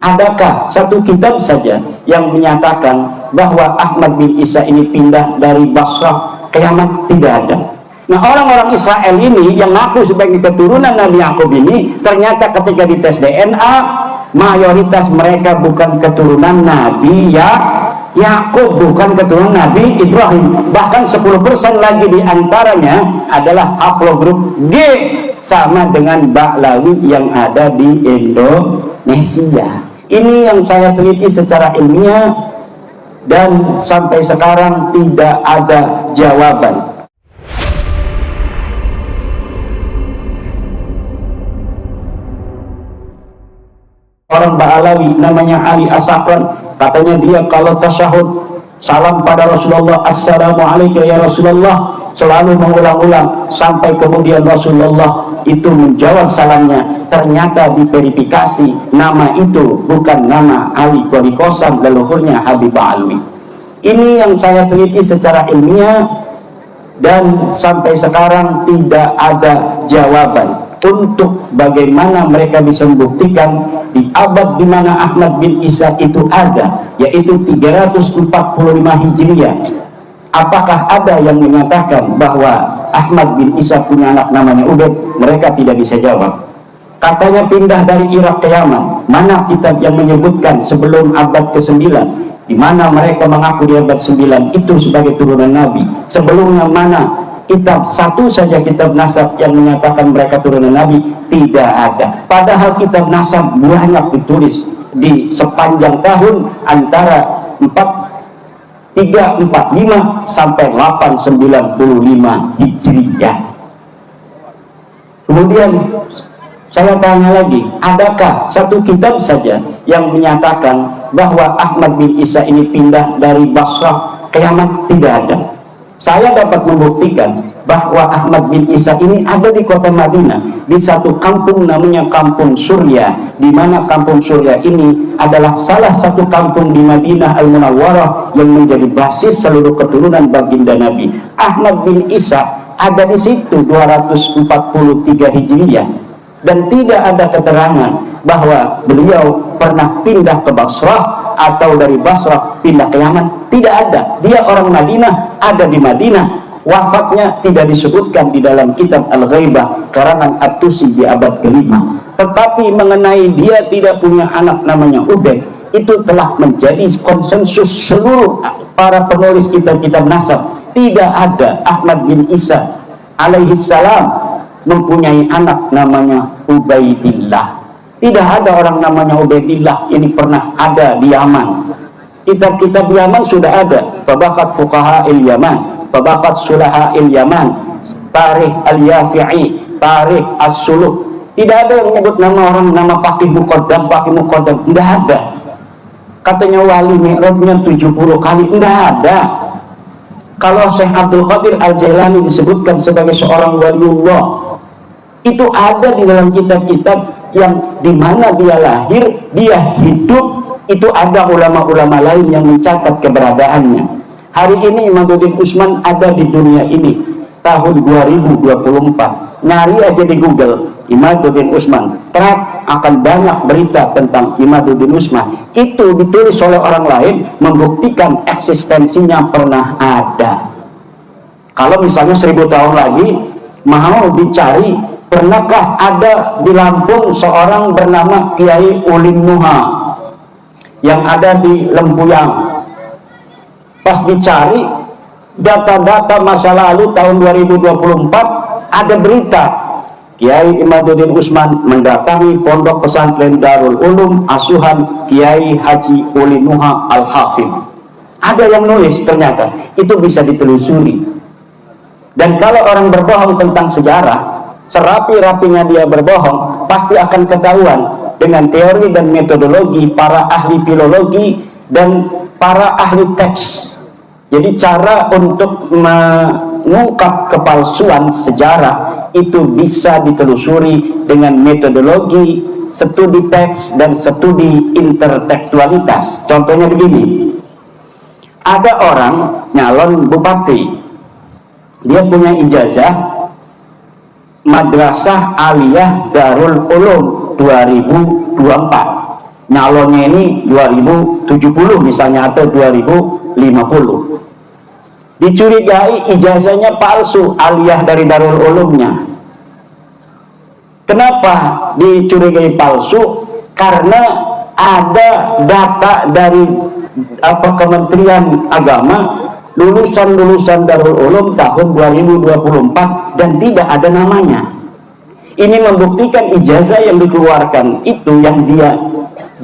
Adakah satu kitab saja yang menyatakan bahwa Ahmad bin Isa ini pindah dari Basrah ke Yaman? Tidak ada. Nah, orang-orang Israel ini yang ngaku sebagai keturunan Nabi Yakub ini, ternyata ketika dites DNA, mayoritas mereka bukan keturunan Nabi Yakub, bukan keturunan Nabi Ibrahim. Bahkan 10% lagi diantaranya adalah haplogrup G, sama dengan Ba'lawi yang ada di Indonesia. Ini yang saya teliti secara ilmiah dan sampai sekarang tidak ada jawaban. Orang Ba'lawi namanya Ali As-Safran, katanya dia kalau tasyahud salam pada Rasulullah, Assalamualaikum ya Rasulullah, selalu mengulang-ulang sampai kemudian Rasulullah itu menjawab salamnya. Ternyata diverifikasi nama itu bukan nama Ali Qorikosam, leluhurnya Habib Alwi. Ini yang saya teliti secara ilmiah dan sampai sekarang tidak ada jawaban untuk bagaimana mereka bisa membuktikan di abad di mana Ahmad bin Isa itu ada, yaitu 345 Hijriah. Apakah ada yang menyatakan bahwa Ahmad bin Isa punya anak namanya Ubaid? Mereka tidak bisa jawab. Katanya pindah dari Irak ke Yaman. Mana kitab yang menyebutkan sebelum abad ke-9, di mana mereka mengaku di abad 9 itu sebagai turunan Nabi? Sebelumnya mana kitab, satu saja kitab nasab yang menyatakan mereka turunan Nabi? Tidak ada. Padahal kitab nasab banyak ditulis di sepanjang tahun antara 345 sampai 895 Hijriah. Kemudian saya tanya lagi, adakah satu kitab saja yang menyatakan bahwa Ahmad bin Isa ini pindah dari Basrah ke Yaman? Tidak ada. Saya dapat membuktikan bahwa Ahmad bin Isa ini ada di kota Madinah, di satu kampung namanya Kampung Surya, di mana Kampung Surya ini adalah salah satu kampung di Madinah Al-Munawwarah yang menjadi basis seluruh keturunan baginda Nabi. Ahmad bin Isa ada di situ 243 Hijriah, dan tidak ada keterangan bahwa beliau pernah pindah ke Basrah atau dari Basrah pindah ke Yaman. Tidak ada. Dia orang Madinah, ada di Madinah. Wafatnya tidak disebutkan di dalam kitab Al-Ghaibah karangan At-Tusi di abad ke-5. Tetapi mengenai dia tidak punya anak namanya Ubaid, itu telah menjadi konsensus seluruh para penulis kitab-kitab nasab. Tidak ada Ahmad bin Isa alaihissalam mempunyai anak namanya Ubaidillah. Tidak ada orang namanya Ubaidillah ini pernah ada di Yaman. Kitab-kitab Yaman sudah ada, Tabaqat Fuqaha'il Yaman, Tabaqat Sulaha'il Yaman, Tarikh Al-Yafi'i, Tarikh As-Suluk. Tidak ada yang menyebut nama orang, nama Faqih Muqaddam, tidak ada. Katanya wali mi'rajnya 70 kali, tidak ada. Kalau Syekh Abdul Qadir Al-Jailani disebutkan sebagai seorang waliullah, itu ada di dalam kitab-kitab yang dimana dia lahir, dia hidup, itu ada ulama-ulama lain yang mencatat keberadaannya. Hari ini Imaduddin Usman ada di dunia ini tahun 2024. Nyari aja di Google Imaduddin Usman, akan banyak berita tentang Imaduddin Usman. Itu ditulis oleh orang lain membuktikan eksistensinya pernah ada. Kalau misalnya 1000 tahun lagi mau dicari, pernahkah ada di Lampung seorang bernama Kiai Ulin Nuha yang ada di Lempuyang? Pas dicari data-data masa lalu tahun 2024, ada berita Kiai Imaduddin Usman mendatangi pondok pesantren Darul Ulum asuhan Kiai Haji Ulin Nuha Al-Hafidh. Ada yang nulis, ternyata itu bisa ditelusuri. Dan kalau orang berbohong tentang sejarah, serapi-rapinya dia berbohong, pasti akan ketahuan dengan teori dan metodologi para ahli filologi dan para ahli teks. Jadi cara untuk mengungkap kepalsuan sejarah itu bisa ditelusuri dengan metodologi studi teks dan studi intertekstualitas. Contohnya begini, ada orang nyalon bupati, dia punya ijazah Madrasah Aliyah Darul Ulum 2024. nyalonnya ini 2070 misalnya atau 2050. Dicurigai ijazahnya palsu, aliyah dari Darul Ulumnya. Kenapa dicurigai palsu? Karena ada data dari Kementerian Agama lulusan Darul Ulum tahun 2024 dan tidak ada namanya. Ini membuktikan ijazah yang dikeluarkan itu yang dia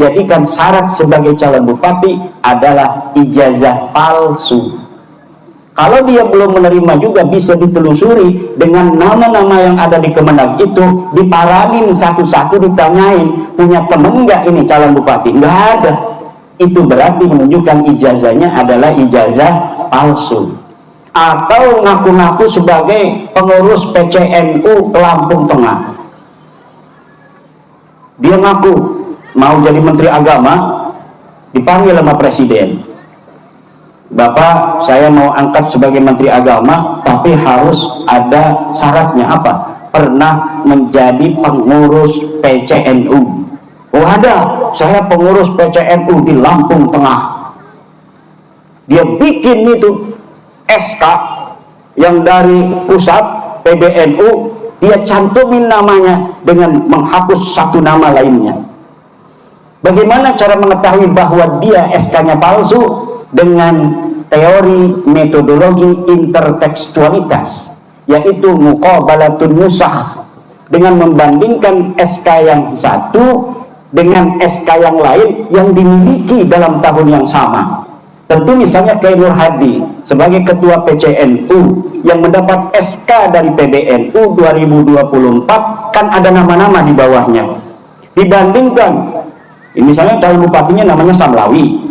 jadikan syarat sebagai calon bupati adalah ijazah palsu. Kalau dia belum menerima juga bisa ditelusuri dengan nama-nama yang ada di Kemenag itu, diparangin satu-satu, ditanyain, punya temen nggak ini calon bupati? Nggak ada. Itu berarti menunjukkan ijazahnya adalah ijazah palsu. Atau ngaku-ngaku sebagai pengurus PCNU Lampung Tengah. Dia ngaku mau jadi Menteri Agama, dipanggil sama Presiden. Bapak, saya mau angkat sebagai Menteri Agama, tapi harus ada syaratnya apa? Pernah menjadi pengurus PCNU. Oh ada, saya pengurus PCNU di Lampung Tengah. Dia bikin itu SK yang dari pusat PBNU, dia cantumin namanya dengan menghapus satu nama lainnya. Bagaimana cara mengetahui bahwa dia SK-nya palsu? Dengan teori metodologi intertekstualitas, yaitu muqabalatun nusakh, dengan membandingkan SK yang satu dengan SK yang lain yang dimiliki dalam tahun yang sama. Tentu misalnya Kiai Nur Hadi sebagai ketua PCNU yang mendapat SK dari PBNU 2024 kan ada nama-nama di bawahnya. Dibandingkan misalnya calon bupatinya namanya Samlawi,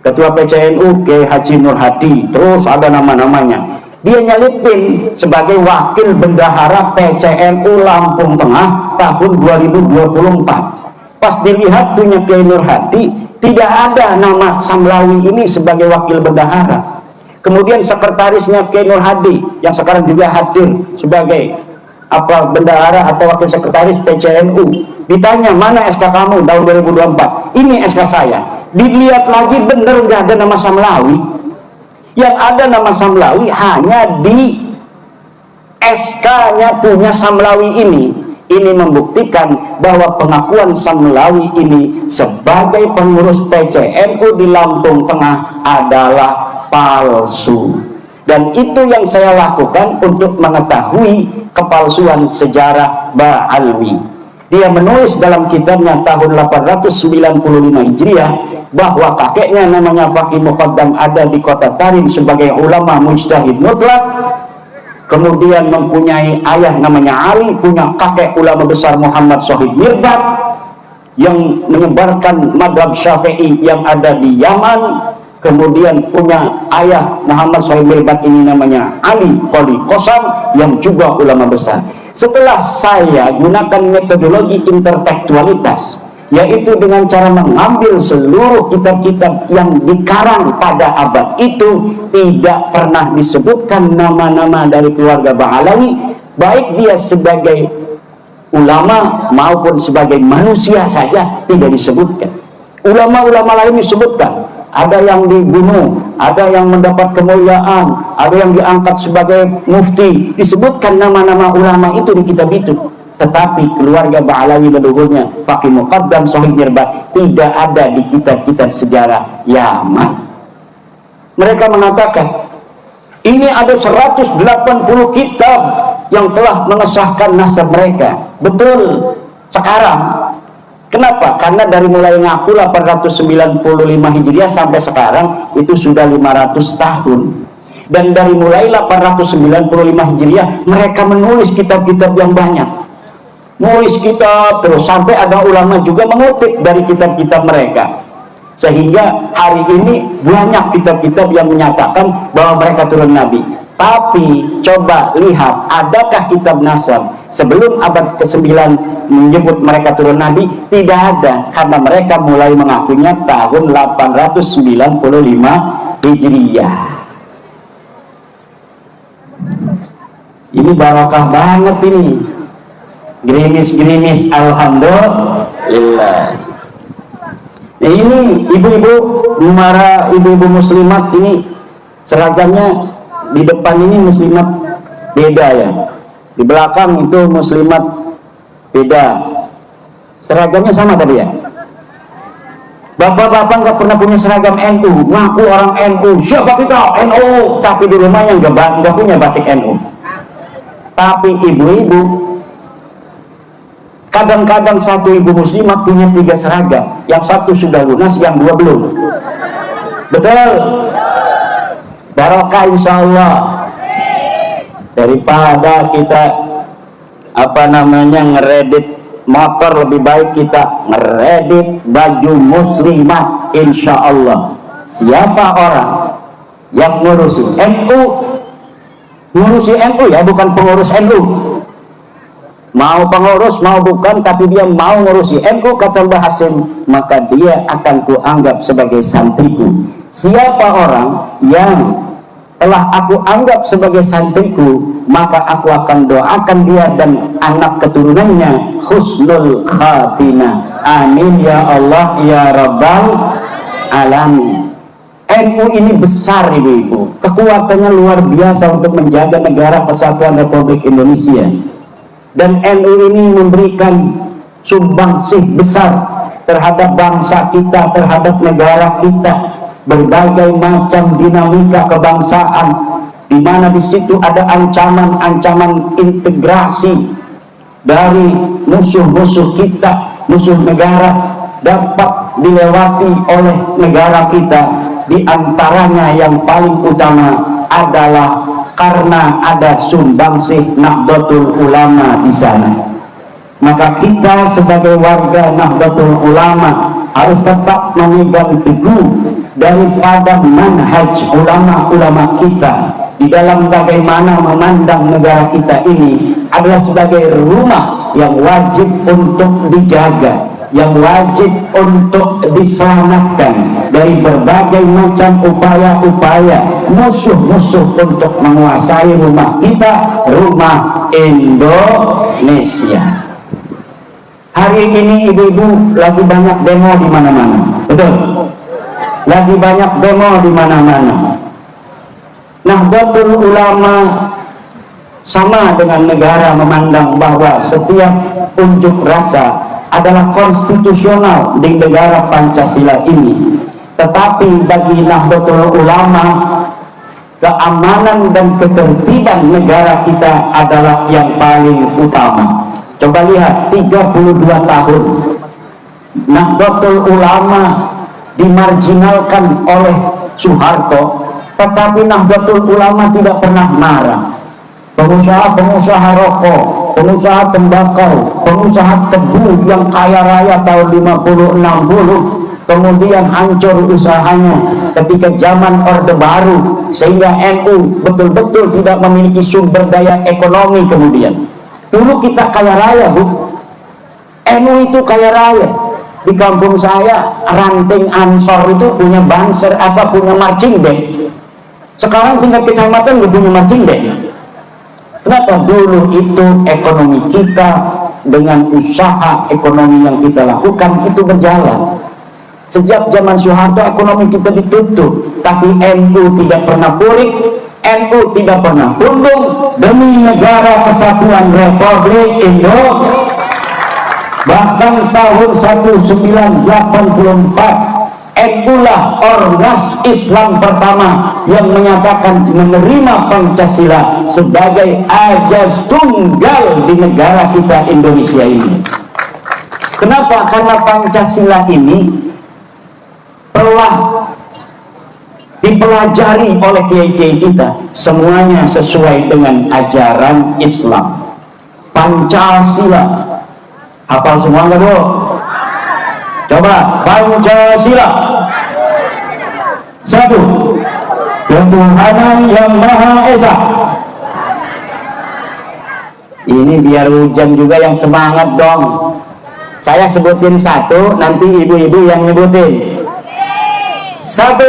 ketua PCNU Kiai Haji Nur Hadi, terus ada nama-namanya. Dia nyelipin sebagai wakil bendahara PCNU Lampung Tengah tahun 2024. Pas dilihat punya Kiai Nur Hadi, tidak ada nama Samlawi ini sebagai wakil bendahara. Kemudian sekretarisnya Kiai Nur Hadi yang sekarang juga hadir sebagai bendahara atau wakil sekretaris PCNU, ditanya mana SK kamu tahun 2024? Ini SK saya. Dilihat lagi bener nggak ada nama Samlawi. Yang ada nama Samlawi hanya di SK-nya punya Samlawi ini. Ini membuktikan bahwa pengakuan Samlawi ini sebagai pengurus PCNU di Lampung Tengah adalah palsu. Dan itu yang saya lakukan untuk mengetahui kepalsuan sejarah Ba'alwi. Dia menulis dalam kitabnya tahun 895 Hijriah bahwa kakeknya namanya Faqih Muqaddam ada di kota Tarim sebagai ulama mujtahid mutlak. Kemudian mempunyai ayah namanya Ali, punya kakek ulama besar Muhammad Shahid Mirdad yang menyebarkan madhab Syafi'i yang ada di Yaman. Kemudian punya ayah Muhammad Shahid Mirdad ini namanya Ali Qoli Qosam yang juga ulama besar. Setelah saya gunakan metodologi intertekstualitas, yaitu dengan cara mengambil seluruh kitab-kitab yang dikarang pada abad itu, tidak pernah disebutkan nama-nama dari keluarga Ba'alawi, baik dia sebagai ulama maupun sebagai manusia saja tidak disebutkan. Ulama-ulama lain disebutkan, ada yang dibunuh, ada yang mendapat kemuliaan, ada yang diangkat sebagai mufti, disebutkan nama-nama ulama itu di kitab itu. Tetapi keluarga Ba'alawi leluhurnya Faqih Muqaddam Shahid Mirdad tidak ada di kitab-kitab sejarah Yaman. Mereka mengatakan ini ada 180 kitab yang telah mengesahkan nasab mereka. Betul sekarang. Kenapa? Karena dari mulai ngaku 895 Hijriah sampai sekarang itu sudah 500 tahun. Dan dari mulai 895 Hijriah mereka menulis kitab-kitab yang banyak. Nulis kitab terus sampai ada ulama juga mengutip dari kitab-kitab mereka. Sehingga hari ini banyak kitab-kitab yang menyatakan bahwa mereka turun Nabi. Tapi coba lihat, adakah kitab nasab sebelum abad ke-9 menyebut mereka turun Nabi? Tidak ada, karena mereka mulai mengakunya tahun 895 Hijriah. Ini barakah banget ini. Gerimis-gerimis, alhamdulillah. Nah, ini ibu-ibu, para ibu-ibu muslimat ini seragamnya di depan ini muslimat beda ya, di belakang itu muslimat beda. Seragamnya sama tadi ya. Bapak-bapak nggak pernah punya seragam NU, ngaku orang NU, siapa kita NU, tapi di rumahnya nggak punya batik NU. Tapi ibu-ibu, kadang-kadang satu ibu muslimat punya 3 seragam, yang satu sudah lunas, yang 2 belum. Betul? Barokah insya Allah. Daripada kita ngeredit motor, lebih baik kita ngeredit baju muslimat. Insya Allah siapa orang yang ngurusi NU, ngurusi NU ya, bukan pengurus NU, mau pengurus mau bukan, tapi dia mau ngurusi NU, kata Mbah Hasim, maka dia akan kuanggap sebagai santriku. Siapa orang yang telah aku anggap sebagai santriku, maka aku akan doakan dia dan anak keturunannya husnul khatimah. Amin ya Allah ya Rabbal alamin. NU ini besar ibu-ibu, kekuatannya luar biasa untuk menjaga negara kesatuan Republik Indonesia, dan NU ini memberikan sumbangsih besar terhadap bangsa kita, terhadap negara kita. Berbagai macam dinamika kebangsaan, di mana di situ ada ancaman-ancaman integrasi dari musuh-musuh kita, musuh negara, dapat dilewati oleh negara kita. Di antaranya yang paling utama adalah karena ada sumbangsih Nahdlatul Ulama di sana. Maka kita sebagai warga Nahdlatul Ulama harus tetap memegang teguh daripada manhaj ulama-ulama kita di dalam bagaimana memandang negara kita ini adalah sebagai rumah yang wajib untuk dijaga, yang wajib untuk diselamatkan dari berbagai macam upaya-upaya musuh-musuh untuk menguasai rumah kita, rumah Indonesia. Hari ini ibu-ibu lagi banyak demo di mana-mana, betul? Lagi banyak demo di mana-mana. Nahdlatul Ulama sama dengan negara memandang bahwa setiap unjuk rasa adalah konstitusional di negara Pancasila ini. Tetapi bagi Nahdlatul Ulama, keamanan dan ketertiban negara kita adalah yang paling utama. Coba lihat, 32 tahun Nahdlatul Ulama dimarginalkan oleh Soeharto, tetapi Nahdlatul Ulama tidak pernah marah. Pengusaha-pengusaha rokok, pengusaha tembakau, pengusaha tebu yang kaya raya tahun 50-60 kemudian hancur usahanya ketika zaman Orde Baru, sehingga NU betul-betul tidak memiliki sumber daya ekonomi. Kemudian dulu kita kaya raya, Bu. NU itu kaya raya. Di kampung saya, ranting Ansor itu punya banser, punya marching band. Sekarang tingkat kecamatan nggak punya marching band. Kenapa? Dulu itu ekonomi kita dengan usaha ekonomi yang kita lakukan itu berjalan. Sejak zaman Soeharto ekonomi kita ditutup, tapi NU tidak pernah purik, NU tidak pernah tunduk demi negara kesatuan Republik Indonesia. Bahkan tahun 1984 NU lah ormas Islam pertama yang menyatakan menerima Pancasila sebagai ajas tunggal di negara kita Indonesia ini. Kenapa? Karena Pancasila ini telah dipelajari oleh kiai-kiai kita, semuanya sesuai dengan ajaran Islam. Pancasila hafal semua nggak, Bu? Coba, Pancasila. 1. Ketuhanan yang Maha Esa. Ini biar hujan juga yang semangat dong. Saya sebutin 1, nanti ibu-ibu yang nyebutin. 1.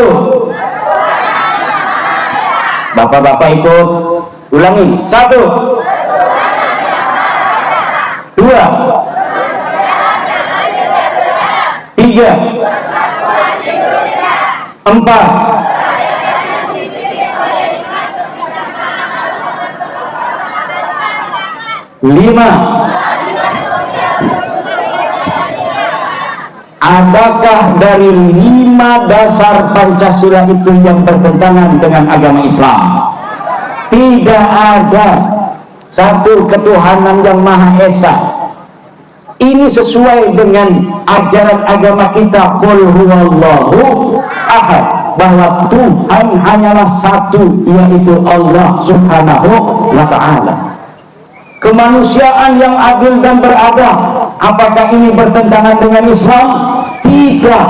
Bapak-bapak ikut ulangi. 1. 2. 3. 4, 5, adakah dari 5 dasar Pancasila itu yang bertentangan dengan agama Islam? Tidak ada. Satu ketuhanan yang Maha Esa. Ini sesuai dengan ajaran agama kita, qul huwallahu ahad, bahwa Tuhan hanyalah satu, yaitu Allah Subhanahu wa ta'ala. Kemanusiaan yang adil dan beradab, apakah ini bertentangan dengan Islam? Tidak,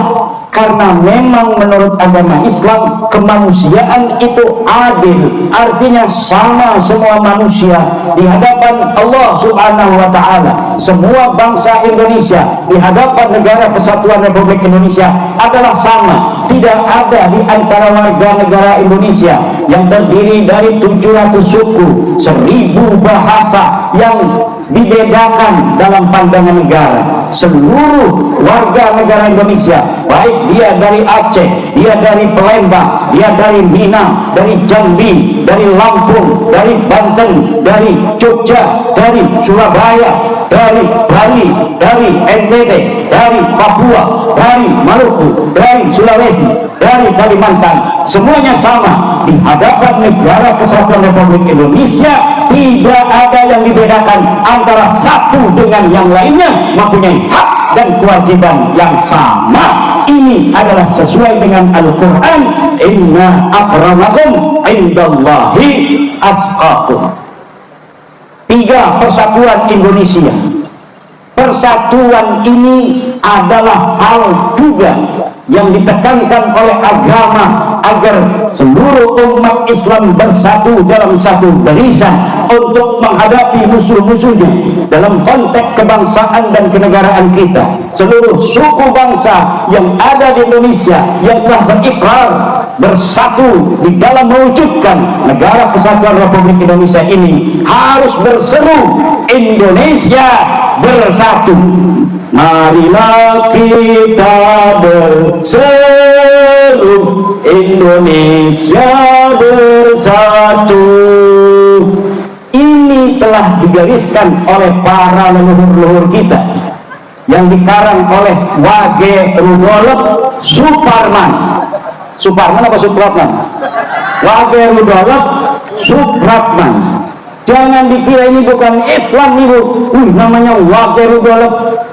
karena memang menurut agama Islam kemanusiaan itu adil, artinya sama semua manusia di hadapan Allah Subhanahu wa ta'ala. Semua bangsa Indonesia di hadapan Negara Kesatuan Republik Indonesia adalah sama. Tidak ada di antara warga negara Indonesia yang terdiri dari 700 suku, 1000 bahasa yang dibedakan dalam pandangan negara. Seluruh warga negara Indonesia, baik dia dari Aceh, dia dari Palembang, dia dari Minang, dari Jambi, dari Lampung, dari Banten, dari Jogja, dari Surabaya, dari Bali, dari NTT, dari Papua, dari Maluku, dari Sulawesi, dari Kalimantan, semuanya sama di hadapan Negara Kesatuan Republik Indonesia. Tidak ada yang dibedakan antara satu dengan yang lainnya, mempunyai hak dan kewajiban yang sama. Ini adalah sesuai dengan Al-Quran, inna akramakum indallahi atqakum. 3, persatuan Indonesia. Persatuan ini adalah hal juga yang ditekankan oleh agama agar seluruh umat Islam bersatu dalam satu barisan untuk menghadapi musuh-musuhnya dalam konteks kebangsaan dan kenegaraan kita. Seluruh suku bangsa yang ada di Indonesia yang telah berikrar bersatu di dalam mewujudkan Negara Kesatuan Republik Indonesia ini harus berseru, Indonesia bersatu. Marilah kita berseru, Indonesia bersatu. Ini telah digariskan oleh para leluhur-leluhur kita yang dikarang oleh Wage Rudolf Supratman. Supratman apa Supratman? Wage Rudolf Supratman. Jangan dikira ini bukan Islam ibu. Namanya Wage Rudolf.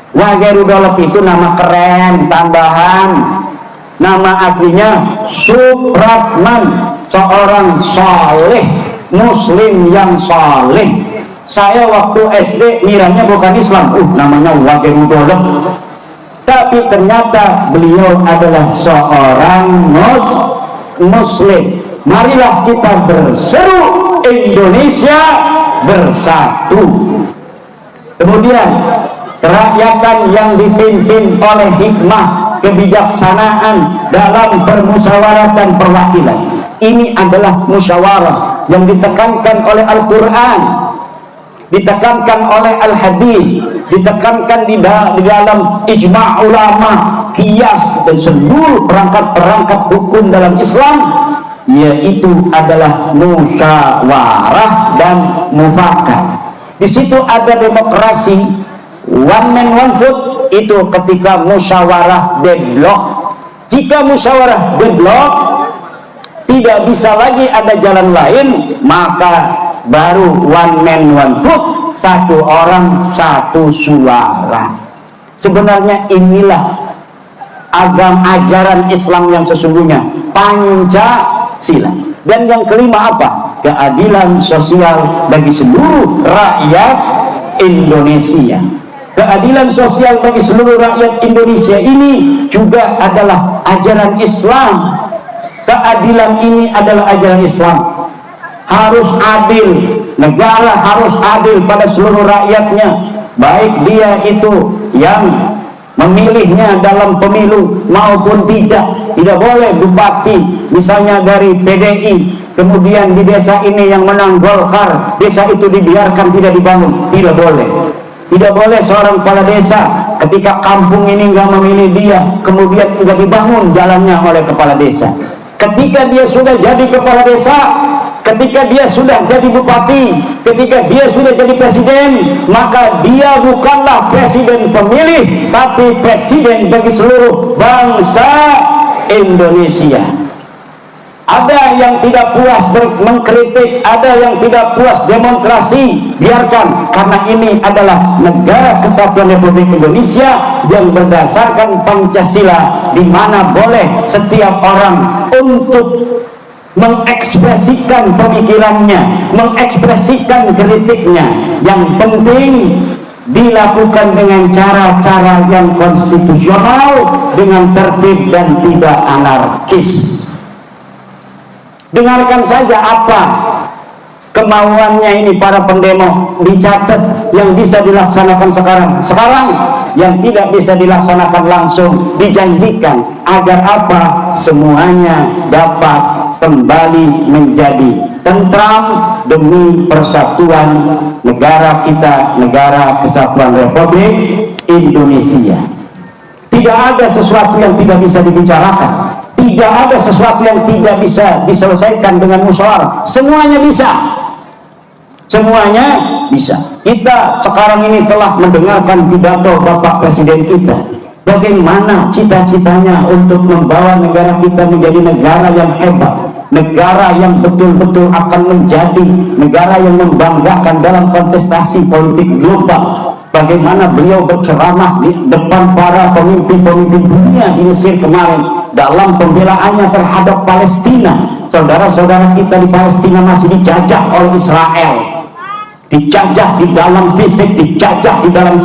Wage Rudolf itu nama keren, tambahan. Nama aslinya Supratman, seorang saleh, muslim yang saleh. Saya waktu SD ngiranya bukan Islam, namanya Wage Rudolf. Tapi ternyata beliau adalah seorang muslim. Marilah kita berseru, Indonesia bersatu. Kemudian kerakyatan yang dipimpin oleh hikmah kebijaksanaan dalam permusyawaratan perwakilan. Ini adalah musyawarah yang ditekankan oleh Al-Quran, ditekankan oleh Al-Hadis, ditekankan di dalam ijma' ulama, qiyas, dan seluruh perangkat-perangkat hukum dalam Islam, yaitu adalah musyawarah dan mufakat. Di situ ada demokrasi, one man one vote, itu ketika musyawarah deadlock. Jika musyawarah deadlock, tidak bisa lagi ada jalan lain, maka baru one man one vote, satu orang satu suara. Sebenarnya inilah ajaran Islam yang sesungguhnya, Pancasila. Dan yang kelima apa? Keadilan sosial bagi seluruh rakyat Indonesia. Keadilan sosial bagi seluruh rakyat Indonesia ini juga adalah ajaran Islam. Keadilan ini adalah ajaran Islam. Harus adil, negara harus adil pada seluruh rakyatnya, baik dia itu yang memilihnya dalam pemilu maupun tidak. Tidak boleh bupati misalnya dari PDI, kemudian di desa ini yang menang Golkar, desa itu dibiarkan tidak dibangun. Tidak boleh. Tidak boleh seorang kepala desa ketika kampung ini nggak memilih dia, kemudian nggak dibangun jalannya oleh kepala desa. Ketika dia sudah jadi kepala desa, ketika dia sudah jadi bupati, ketika dia sudah jadi presiden, maka dia bukanlah presiden pemilih, tapi presiden bagi seluruh bangsa Indonesia. Ada yang tidak puas mengkritik, ada yang tidak puas demonstrasi, biarkan, karena ini adalah negara kesatuan Republik Indonesia yang berdasarkan Pancasila, di mana boleh setiap orang untuk mengekspresikan pemikirannya, mengekspresikan kritiknya. Yang penting dilakukan dengan cara-cara yang konstitusional, dengan tertib dan tidak anarkis. Dengarkan saja apa kemauannya ini para pendemo, dicatat yang bisa dilaksanakan sekarang yang tidak bisa dilaksanakan langsung, dijanjikan agar apa? Semuanya dapat kembali menjadi tentram demi persatuan negara kita, negara kesatuan Republik Indonesia. Tidak ada sesuatu yang tidak bisa dibicarakan, tidak ada sesuatu yang tidak bisa diselesaikan dengan musyawarah. Semuanya bisa, semuanya bisa. Kita sekarang ini telah mendengarkan pidato Bapak Presiden kita, bagaimana cita-citanya untuk membawa negara kita menjadi negara yang hebat, negara yang betul-betul akan menjadi negara yang membanggakan dalam kontestasi politik global. Bagaimana beliau berceramah di depan para pemimpin-pemimpin dunia di Mesir kemarin dalam pembelaannya terhadap Palestina. Saudara-saudara kita di Palestina masih dijajah oleh Israel, dijajah di dalam fisik, dijajah di dalam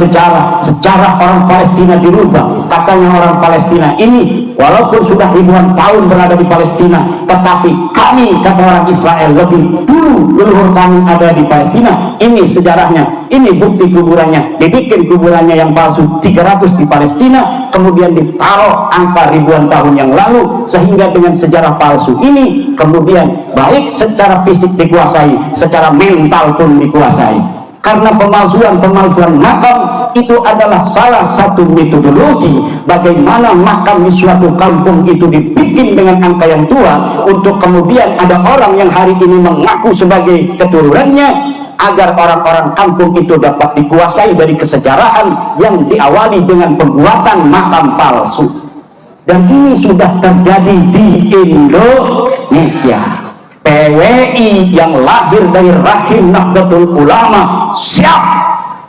sejarah orang Palestina dirubah. Katanya orang Palestina ini walaupun sudah ribuan tahun berada di Palestina, tetapi kami, kata orang Israel, lebih dulu leluhur kami ada di Palestina. Ini sejarahnya, ini bukti kuburannya. Dibikin kuburannya yang palsu 300 di Palestina, kemudian ditaruh angka ribuan tahun yang lalu, sehingga dengan sejarah palsu ini kemudian baik secara fisik dikuasai, secara mental pun dikuasai. Karena pemalsuan makam itu adalah salah satu metodologi bagaimana makam di suatu kampung itu dibikin dengan angka yang tua, untuk kemudian ada orang yang hari ini mengaku sebagai keturunannya, agar orang-orang kampung itu dapat dikuasai dari kesejarahan yang diawali dengan pembuatan makam palsu. Dan ini sudah terjadi di Indonesia. PWI yang lahir dari rahim Nahdlatul Ulama siap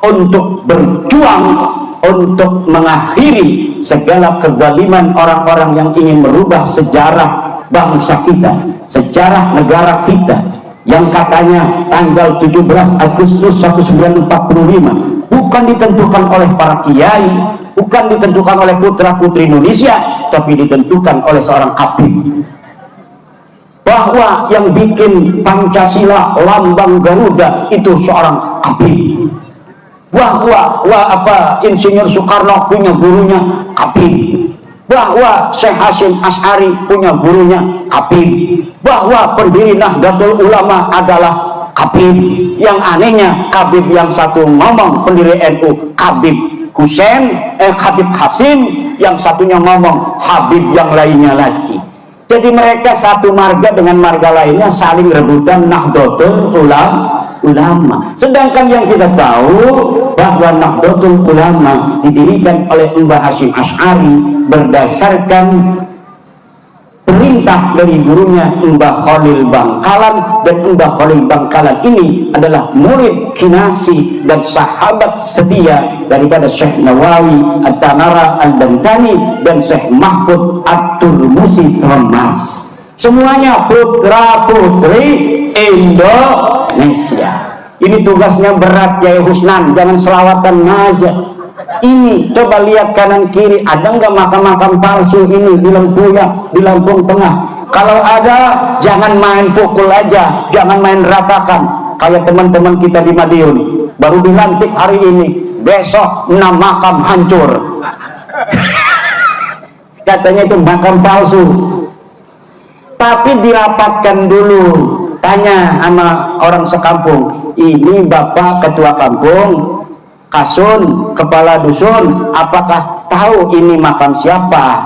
untuk berjuang untuk mengakhiri segala kezaliman orang-orang yang ingin merubah sejarah bangsa kita, sejarah negara kita, yang katanya tanggal 17 Agustus 1945 bukan ditentukan oleh para kiai, bukan ditentukan oleh putra-putri Indonesia, tapi ditentukan oleh seorang habib. Bahwa yang bikin Pancasila lambang Garuda itu seorang habib. Bahwa Insinyur Soekarno punya gurunya habib. Bahwa Syekh Hasyim Asy'ari punya gurunya habib. Bahwa pendiri Nahdlatul Ulama adalah habib. Yang anehnya habib yang satu ngomong pendiri NU Habib Habib Hasim, yang satunya ngomong habib yang lainnya lagi. Jadi mereka satu marga dengan marga lainnya saling rebutan Nahdlatul Ulama. Sedangkan yang kita tahu bahwa Nahdlatul Ulama didirikan oleh Mbah Hasyim Asy'ari berdasarkan perintah dari gurunya Mbah Khalil Bangkalan, dan Mbah Khalil Bangkalan ini adalah murid kinasi dan sahabat setia daripada Syekh Nawawi At-Tanara Al-Bantani dan Syekh Mahfud At-Turmusi Remas. Semuanya putra putri Indonesia. Ini tugasnya berat Yai Husnan, jangan selawatan aja. Ini coba lihat kanan kiri, ada nggak makam-makam palsu ini di Lengkuyang, di Lampung Tengah? Kalau ada, jangan main pukul aja, jangan main ratakan kayak teman-teman kita di Madiun, baru dilantik hari ini, besok 6 makam hancur. Katanya itu makam palsu. Tapi dirapatkan dulu, tanya sama orang sekampung, ini bapak ketua kampung, Hasun, kepala dusun, apakah tahu ini makam siapa?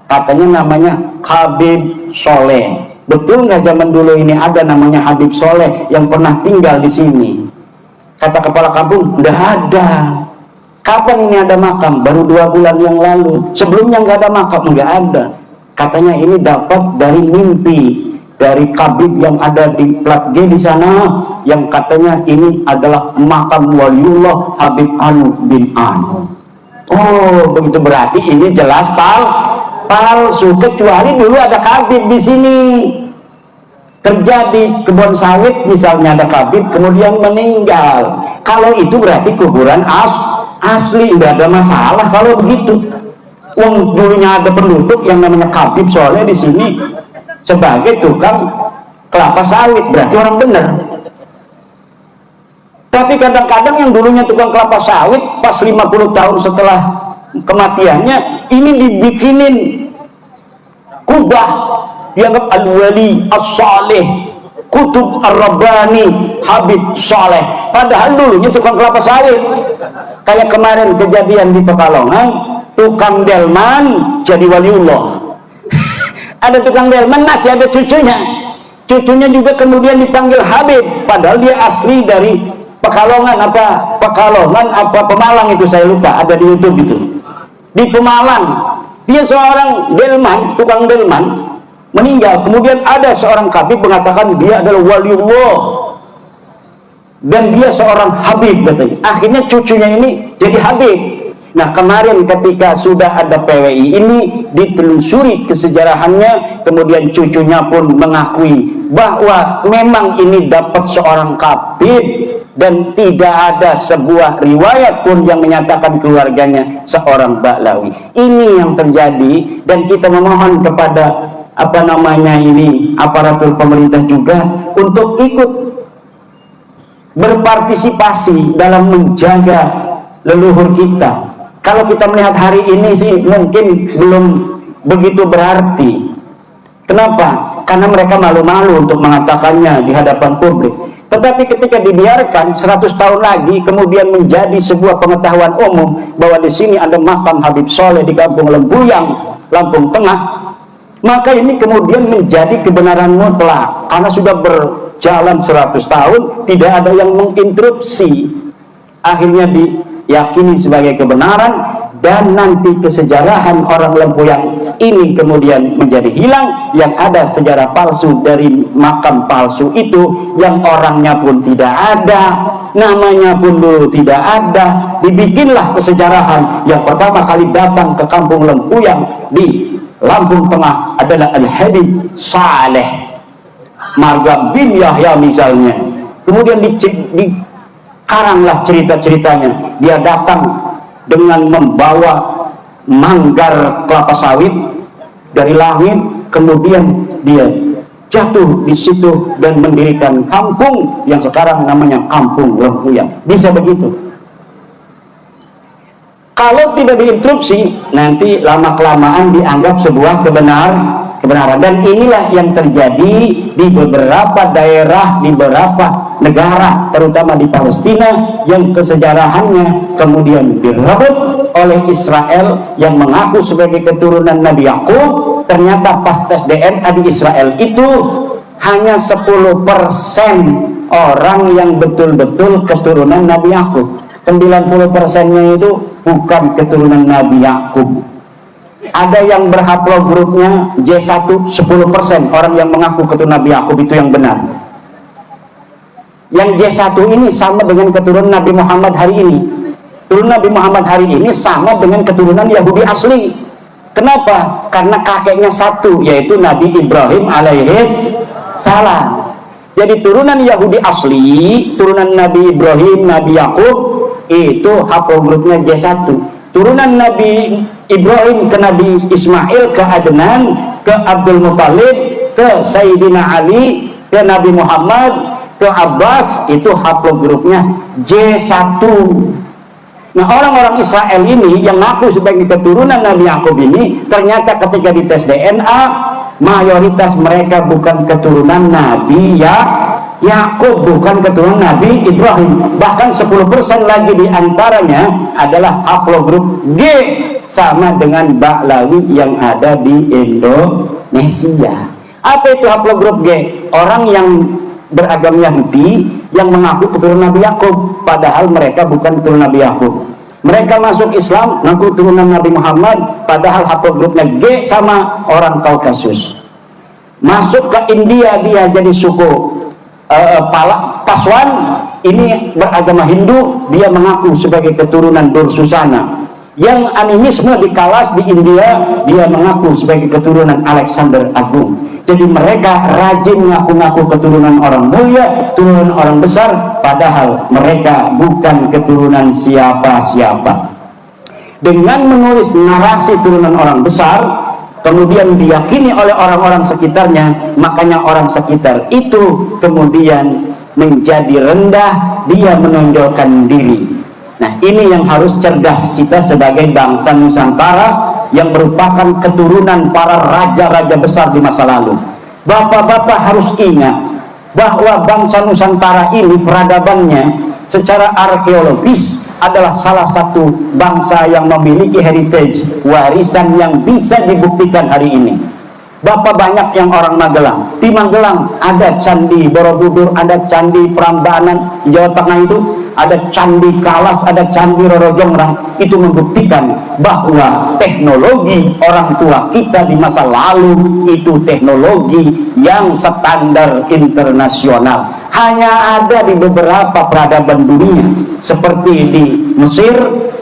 Katanya namanya Habib Soleh. Betul nggak zaman dulu ini ada namanya Habib Soleh yang pernah tinggal di sini? Kata kepala kampung, nggak ada. Kapan ini ada makam? Baru 2 bulan yang lalu. Sebelumnya nggak ada makam, nggak ada. Katanya ini dapat dari mimpi dari Kabib yang ada di plat G di sana, yang katanya ini adalah makam waliullah Habib Anu bin Anu. Oh, begitu, berarti ini jelas palsu. Kecuali dulu ada Kabib di sini, kerja di kebun sawit misalnya, ada Kabib kemudian meninggal. Kalau itu berarti kuburan asli, nggak ada masalah kalau begitu. Wong dulunya ada penduduk yang namanya Habib Soleh di sini sebagai tukang kelapa sawit, berarti orang benar. Tapi kadang-kadang yang dulunya tukang kelapa sawit pas 50 tahun setelah kematiannya ini dibikinin kubah, dianggap al-wali as-salih, kutub ar-rabbani Habib Soleh, padahal dulunya tukang kelapa sawit. Kayak kemarin kejadian di Pekalongan, tukang delman jadi waliullah. Ada tukang delman, masih ada cucunya juga kemudian dipanggil Habib, padahal dia asli dari Pekalongan apa Pemalang, itu saya lupa, ada di YouTube itu. Di Pemalang, dia seorang delman, tukang delman, meninggal. Kemudian ada seorang Habib mengatakan dia adalah waliullah dan dia seorang Habib, katanya. Akhirnya cucunya ini jadi Habib. Nah, kemarin ketika sudah ada PWI ini ditelusuri kesejarahannya, kemudian cucunya pun mengakui bahwa memang ini dapat seorang Habib dan tidak ada sebuah riwayat pun yang menyatakan keluarganya seorang Baklawi. Ini yang terjadi, dan kita memohon kepada aparatur pemerintah juga untuk ikut berpartisipasi dalam menjaga leluhur kita. Kalau kita melihat hari ini sih mungkin belum begitu berarti. Kenapa? Karena mereka malu-malu untuk mengatakannya di hadapan publik. Tetapi ketika dibiarkan 100 tahun lagi, kemudian menjadi sebuah pengetahuan umum bahwa di sini ada makam Habib Soleh di Kampung Lembuyang, Lampung Tengah, maka ini kemudian menjadi kebenaran mutlak. Karena sudah berjalan 100 tahun, tidak ada yang menginterupsi. Akhirnya diyakini sebagai kebenaran, dan nanti kesejarahan orang Lembuyang ini kemudian menjadi hilang. Yang ada sejarah palsu dari makam palsu itu, yang orangnya pun tidak ada, namanya pun dulu tidak ada. Dibikinlah kesejarahan. Yang pertama kali datang ke Kampung Lembuyang di Lampung Tengah adalah Al-Habib Saleh Marga bin Yahya misalnya. Kemudian dikaranglah cerita-ceritanya. Dia datang dengan membawa manggar kelapa sawit dari langit, kemudian dia jatuh di situ dan mendirikan kampung yang sekarang namanya Kampung Lembuyang. Bisa begitu. Kalau tidak diinterupsi, nanti lama-kelamaan dianggap sebuah kebenaran. Dan inilah yang terjadi di beberapa daerah, di beberapa negara, terutama di Palestina, yang kesejarahannya kemudian direbut oleh Israel yang mengaku sebagai keturunan Nabi Yakub. Ternyata pas tes DNA di Israel itu hanya 10% orang yang betul-betul keturunan Nabi Yakub. 90%-nya itu bukan keturunan Nabi Yakub. Ada yang berhaplogrupnya J1, 10% orang yang mengaku keturunan Nabi Yakub itu yang benar. Yang J1 ini sama dengan keturunan Nabi Muhammad hari ini. Keturunan Nabi Muhammad hari ini sama dengan keturunan Yahudi asli. Kenapa? Karena kakeknya satu, yaitu Nabi Ibrahim alaihis salam. Jadi turunan Yahudi asli, turunan Nabi Ibrahim, Nabi Yakub, itu haplogrupnya J1. Turunan Nabi Ibrahim ke Nabi Ismail, ke Adnan, ke Abdul Muthalib, ke Sayyidina Ali, ke Nabi Muhammad, ke Abbas, itu haplogrupnya J1. Nah, orang-orang Israel ini yang ngaku sebagai keturunan Nabi Yakub ini, ternyata ketika dites DNA, mayoritas mereka bukan keturunan Nabi Yakub bukan keturunan Nabi Ibrahim. Bahkan 10% lagi diantaranya adalah haplogrup G, sama dengan Ba'lawi yang ada di Indonesia. Apa itu haplogrup G? Orang yang beragama Yahudi yang mengaku keturunan Nabi Yakub, padahal mereka bukan keturunan Nabi Yakub. Mereka masuk Islam mengaku keturunan Nabi Muhammad, padahal haplogrupnya G sama orang Kaukasus. Masuk ke India dia jadi suku Paswan, ini beragama Hindu, dia mengaku sebagai keturunan Dursusana. Yang animisme di Kalas di India, dia mengaku sebagai keturunan Alexander Agung. Jadi mereka rajin ngaku-ngaku keturunan orang mulia, keturunan orang besar, padahal mereka bukan keturunan siapa-siapa. Dengan menulis narasi turunan orang besar, kemudian diyakini oleh orang-orang sekitarnya, makanya orang sekitar itu kemudian menjadi rendah, dia menonjolkan diri. Nah, ini yang harus cerdas kita sebagai bangsa Nusantara yang merupakan keturunan para raja-raja besar di masa lalu. Bapak-bapak harus ingat bahwa bangsa Nusantara ini peradabannya secara arkeologis adalah salah satu bangsa yang memiliki heritage, warisan yang bisa dibuktikan hari ini. Bapak banyak yang orang Magelang. Di Magelang ada Candi Borobudur, ada Candi Prambanan. Di Jawa Tengah itu ada Candi Kalas, ada Candi Roro Jonggrang. Itu membuktikan bahwa teknologi orang tua kita di masa lalu itu teknologi yang standar internasional. Hanya ada di beberapa peradaban dunia, seperti di Mesir,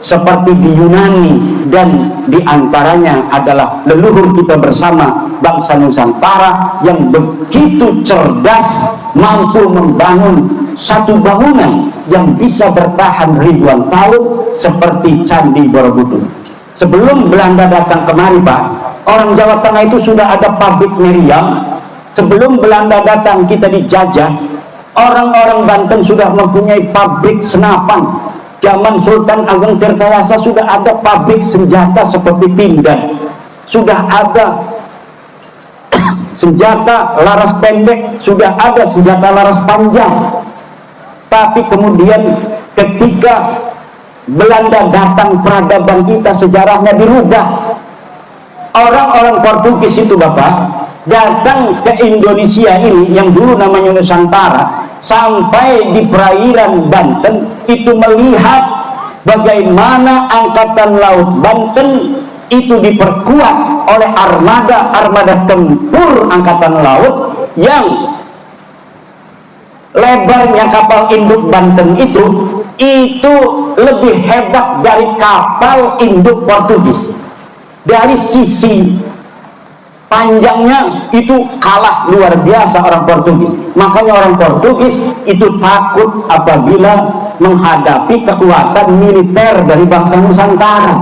seperti di Yunani, dan diantaranya adalah leluhur kita bersama bangsa Nusantara yang begitu cerdas, mampu membangun satu bangunan yang bisa bertahan ribuan tahun seperti Candi Borobudur. Sebelum Belanda datang kemari, Pak, orang Jawa Tengah itu sudah ada pabrik meriam. Sebelum Belanda datang kita dijajah, orang-orang Banten sudah mempunyai pabrik senapan. Zaman Sultan Agung Tirtayasa sudah ada pabrik senjata seperti pindad, sudah ada senjata laras pendek, sudah ada senjata laras panjang. Tapi kemudian ketika Belanda datang, peradaban kita sejarahnya dirubah. Orang-orang Portugis itu, Bapak, datang ke Indonesia ini yang dulu namanya Nusantara, sampai di perairan Banten itu melihat bagaimana angkatan laut Banten itu diperkuat oleh armada tempur angkatan laut yang lebarnya kapal induk Banten itu lebih hebat dari kapal induk Portugis. Dari sisi panjangnya itu kalah luar biasa orang Portugis. Makanya orang Portugis itu takut apabila menghadapi kekuatan militer dari bangsa Nusantara.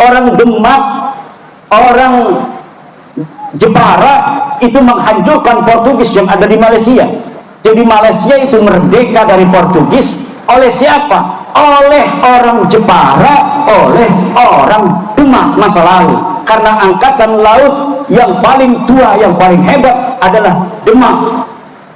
Orang Demak, orang Jepara itu menghancurkan Portugis yang ada di Malaysia. Jadi Malaysia itu merdeka dari Portugis oleh siapa? Oleh orang Jepara, oleh orang Demak masa lalu. Karena angkatan laut yang paling tua, yang paling hebat adalah Demak.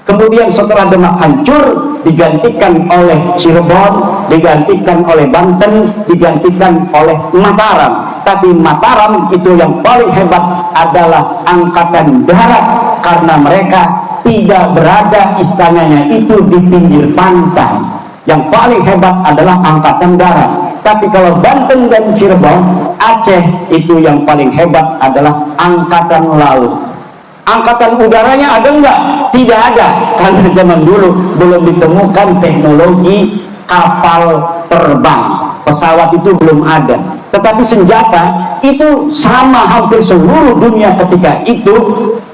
Kemudian setelah Demak hancur, digantikan oleh Cirebon, digantikan oleh Banten, digantikan oleh Mataram. Tapi Mataram itu yang paling hebat adalah angkatan darat, karena mereka tidak berada istananya itu di pinggir pantai. Yang paling hebat adalah angkatan darat. Tapi kalau Banten dan Cirebon, Aceh, itu yang paling hebat adalah angkatan laut. Angkatan udaranya ada enggak? Tidak ada, karena zaman dulu belum ditemukan teknologi kapal terbang, pesawat itu belum ada. Tetapi senjata itu sama hampir seluruh dunia ketika itu.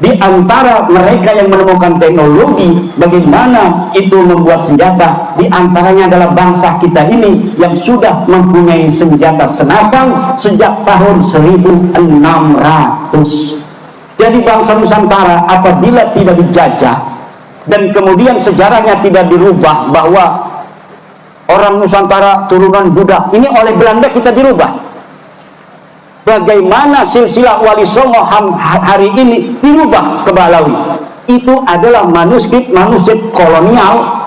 Di antara mereka yang menemukan teknologi bagaimana itu membuat senjata, di antaranya adalah bangsa kita ini yang sudah mempunyai senjata senapan sejak tahun 1600. Jadi bangsa Nusantara apabila tidak dijajah dan kemudian sejarahnya tidak dirubah bahwa orang Nusantara turunan Buddha, ini oleh Belanda kita dirubah. Bagaimana silsilah Wali Songo hari ini dirubah ke Balawi. itu adalah manuskrip kolonial,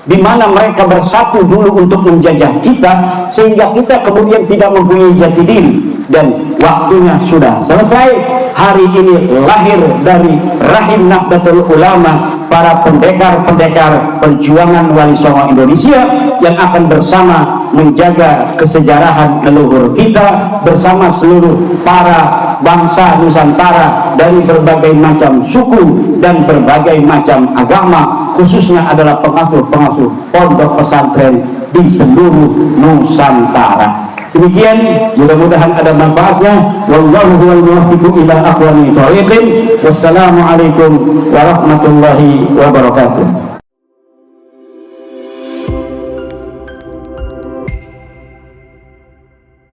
di mana mereka bersatu dulu untuk menjajah kita, sehingga kita kemudian tidak mempunyai jati diri, dan waktunya sudah selesai. Hari ini lahir dari rahim Nahdlatul Ulama para pendekar-pendekar perjuangan Wali Songo Indonesia yang akan bersama menjaga kesejarahan leluhur kita bersama seluruh para bangsa Nusantara dari berbagai macam suku dan berbagai macam agama, khususnya adalah pengasuh-pengasuh pondok pesantren di seluruh Nusantara. Demikian, mudah-mudahan ada manfaatnya. Wallahu huwal muwaffiqu ila aqwamit thoriqin. Wassalamualaikum warahmatullahi wabarakatuh.